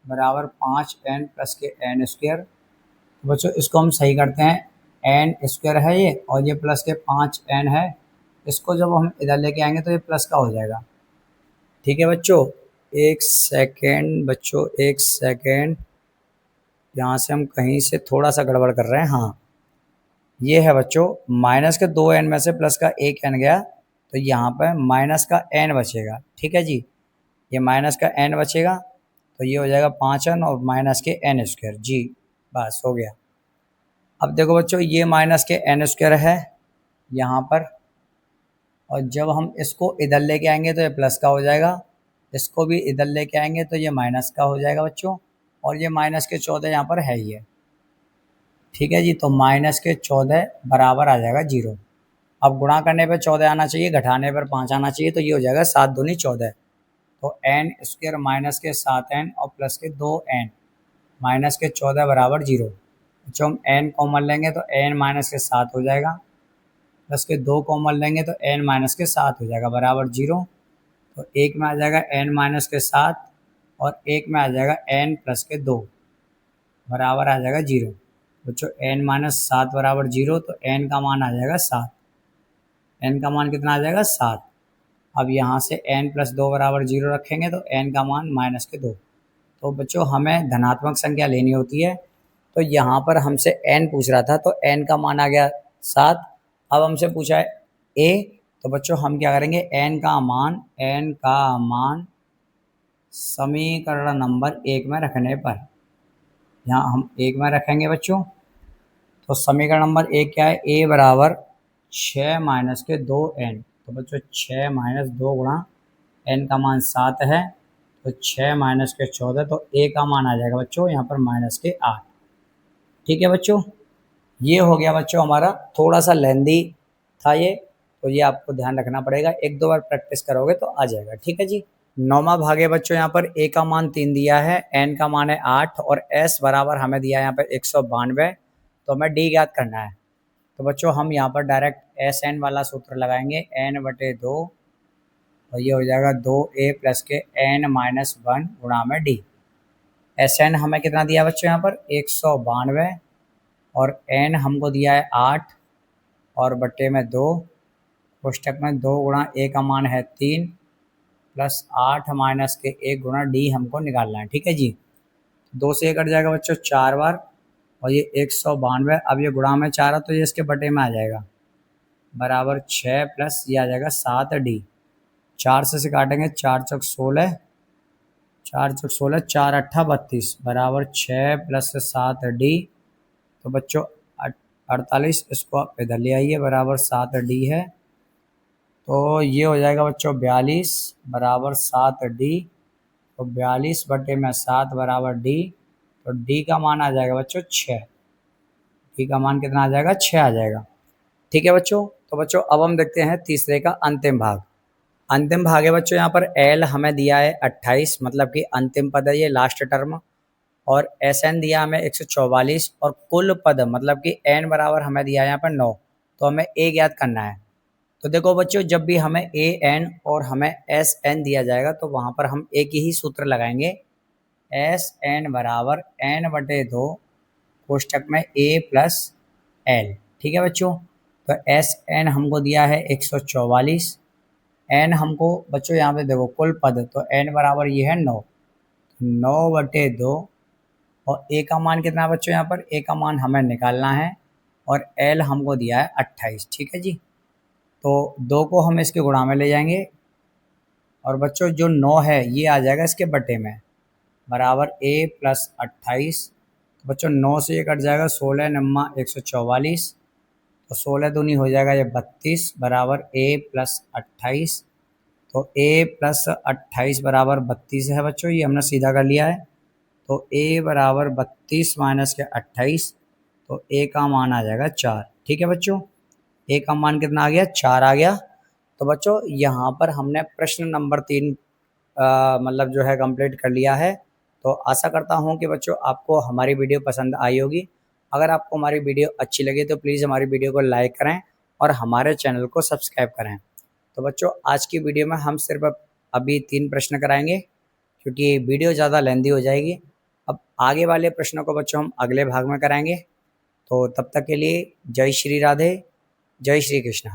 बराबर 5n प्लस के n स्क्वायर। तो बच्चों इसको हम सही करते हैं, n स्क्वायर है ये, और ये प्लस के 5n है, इसको जब हम इधर लेके आएंगे तो ये प्लस का हो जाएगा, ठीक है बच्चों। एक सेकेंड बच्चों, एक सेकेंड, यहाँ से हम कहीं से थोड़ा सा गड़बड़ कर रहे हैं। हाँ ये है बच्चों, माइनस के 2n में से प्लस का एक n गया, तो यहाँ पर माइनस का n बचेगा, ठीक है जी। ये माइनस का n बचेगा, तो ये हो जाएगा 5n और माइनस के n स्क्वायर जी, बस हो गया। अब देखो बच्चों, ये माइनस के n स्क्वायर है यहाँ पर, और जब हम इसको इधर लेके आएंगे तो ये प्लस का हो जाएगा, इसको भी इधर लेके आएंगे तो ये माइनस का हो जाएगा बच्चों, और ये माइनस के 14 यहाँ पर है ही है, ठीक है जी। तो माइनस के 14 बराबर आ जाएगा 0। अब गुणा करने पर 14 आना चाहिए, घटाने पर 5 आना चाहिए, तो ये हो जाएगा 7 दूनी 14। तो n स्क्वायर माइनस के 7n और प्लस के 2n माइनस के 14 बराबर 0। जो हम n कॉमन लेंगे तो n माइनस के 7 हो जाएगा, प्लस के 2 कॉमन लेंगे तो n माइनस के 7 हो जाएगा बराबर 0। तो एक में आ जाएगा n माइनस के 7, और एक में आ जाएगा n प्लस के 2 बराबर आ जाएगा 0। बच्चों n माइनस 7 बराबर 0, तो n का मान आ जाएगा 7। n का मान कितना आ जाएगा 7। अब यहाँ से n प्लस 2 बराबर 0 रखेंगे तो n का मान माइनस के 2। तो बच्चों हमें धनात्मक संख्या लेनी होती है, तो यहाँ पर हमसे n पूछ रहा था, तो n का मान आ गया 7। अब हमसे पूछा है a, तो बच्चों हम क्या करेंगे, n का मान समीकरण नंबर 1 में रखने पर, यहाँ हम 1 में रखेंगे बच्चों। तो समीकरण नंबर 1 क्या है, a बराबर 6 माइनस के 2n। तो बच्चों 6 माइनस 2 गुणा n का मान 7 है, तो 6 माइनस के 14, तो a का मान आ जाएगा बच्चों यहाँ पर माइनस के 8, ठीक है बच्चों। ये हो गया बच्चों हमारा, थोड़ा सा लेंदी था ये, तो ये आपको ध्यान रखना पड़ेगा, 1-2 बार प्रैक्टिस करोगे तो आ जाएगा, ठीक है जी। 9वां भाग है बच्चों, यहाँ पर a का मान 3 दिया है, n का मान है 8, और s बराबर हमें दिया है यहाँ पर 192, तो हमें d ज्ञात करना है। तो बच्चों हम यहाँ पर डायरेक्ट SN वाला सूत्र लगाएंगे, n/2, और ये हो जाएगा 2a प्लस के n माइनस 1 गुणा में d। SN हमें कितना दिया बच्चों यहाँ पर 192, और n हमको दिया है 8, और बट्टे में 2, कोष्टक में 2 गुणा a का मान है 3 प्लस 8 माइनस के 1 गुणा d हमको निकालना है, ठीक है जी। 2 से 1 कट जाएगा बच्चों 4 बार, और ये 192, अब ये गुणा में 4 है तो ये इसके बटे में आ जाएगा बराबर 6 प्लस ये आ जाएगा 7d। 4 से काटेंगे, 4 चौक 16, 4 चौक 16, 4 अट्ठा 32 बराबर 6 प्लस 7d। तो बच्चों 48, इसको आप इधर ले आइए, बराबर 7d है। तो ये हो जाएगा बच्चों 42 बराबर 7d। तो 42 बटे में 7 बराबर d। तो d का मान आ जाएगा बच्चों 6। d का मान कितना आ जाएगा, 6 आ जाएगा, ठीक है बच्चों। तो बच्चों अब हम देखते हैं तीसरे का अंतिम भाग। अंतिम भाग है बच्चों, यहाँ पर एल हमें दिया है 28, मतलब कि अंतिम पद है ये, लास्ट टर्म। और एस एन दिया हमें 144, और कुल पद मतलब कि एन बराबर हमें दिया है यहाँ पर 9। तो हमें ए ज्ञात करना है। तो देखो बच्चों, जब भी हमें ए एन और हमें एस एन दिया जाएगा तो वहाँ पर हम एक ही सूत्र लगाएंगे, एस एन बराबर एन बटे 2 कोष्टक में ए प्लस एल। ठीक है बच्चों, तो एस एन हमको दिया है 144, एन हमको बच्चों यहाँ पे देखो कुल पद, तो एन बराबर ये है 9, 9/2, और ए का मान कितना है बच्चों, यहाँ पर ए का मान हमें निकालना है, और एल हमको दिया है 28। ठीक है जी, तो 2 को हम इसके गुणा में ले जाएंगे, और बच्चों जो 9 है ये आ जाएगा इसके बटे में, बराबर ए प्लस 28। तो बच्चों 9 से ये कट जाएगा, 16 नम्मा 144, तो 16 दूनी हो जाएगा ये 32, बराबर ए प्लस 28। तो ए प्लस 28 बराबर 32 है बच्चों, ये हमने सीधा कर लिया है। तो ए बराबर 32 माइनस के 28, तो ए का मान आ जाएगा 4। ठीक है बच्चों, ए का मान कितना आ गया, 4 आ गया। तो बच्चों यहाँ पर हमने प्रश्न नंबर 3 मतलब जो है कंप्लीट कर लिया है। तो आशा करता हूँ कि बच्चों आपको हमारी वीडियो पसंद आई होगी। अगर आपको हमारी वीडियो अच्छी लगी तो प्लीज़ हमारी वीडियो को लाइक करें और हमारे चैनल को सब्सक्राइब करें। तो बच्चों आज की वीडियो में हम सिर्फ अभी 3 प्रश्न कराएंगे, क्योंकि वीडियो ज़्यादा लेंदी हो जाएगी। अब आगे वाले प्रश्नों को बच्चों हम अगले भाग में कराएंगे। तो तब तक के लिए जय श्री राधे, जय श्री कृष्ण।